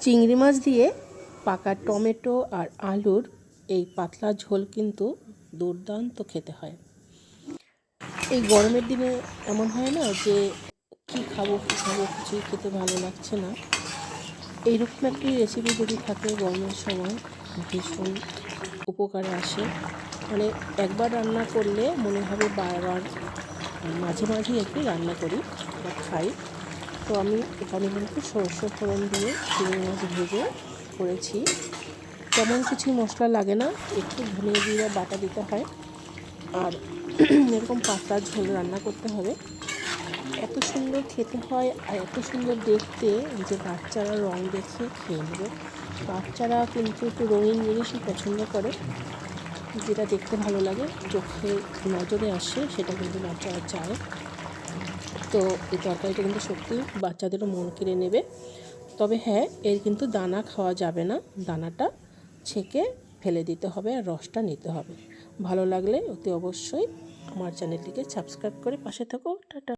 চিংড়ি মাছ দিয়ে পাকা টমেটো আর আলুর এই পাতলা ঝোল কিন্তু দুর্দান্ত খেতে হয়। এই গরমের দিনে এমন হয় না যে কী খাবো কিছুই খেতে ভালো লাগছে না। এইরকম একটি রেসিপি যদি থাকে গরমের সময় ভীষণ উপকারে আসে। মানে একবার রান্না করলে মনে হবে বারবার, মাঝে মাঝেই আর কি রান্না করি বা খাই। তো আমি এখানে কিন্তু সরষে ফোড়ন দিয়ে চিংড়ি মাছ ভেজে করেছি। তেমন কিছুই মশলা লাগে না, একটু ধনিয়া জিরা বাটা দিতে হয় আর এরকম পাতলা ঝোল রান্না করতে হবে। এত সুন্দর খেতে হয় আর এত সুন্দর দেখতে যে বাচ্চারা রং দেখে খেয়ে নেবে। বাচ্চারা কিন্তু একটু রঙিন জিনিসই পছন্দ করে, যেটা দেখতে ভালো লাগে, চোখে নজরে আসে, সেটা কিন্তু বাচ্চারা চায়। তো এই তরকারিটা কিন্তু সত্যি বাচ্চাদেরও মন কেড়ে নেবে। তবে হ্যাঁ, এর কিন্তু দানা খাওয়া যাবে না, দানাটা ছেঁকে ফেলে দিতে হবে আর রসটা নিতে হবে। ভালো লাগলে অতি অবশ্যই আমার চ্যানেলটিকে সাবস্ক্রাইব করে পাশে থাকো। টাটা।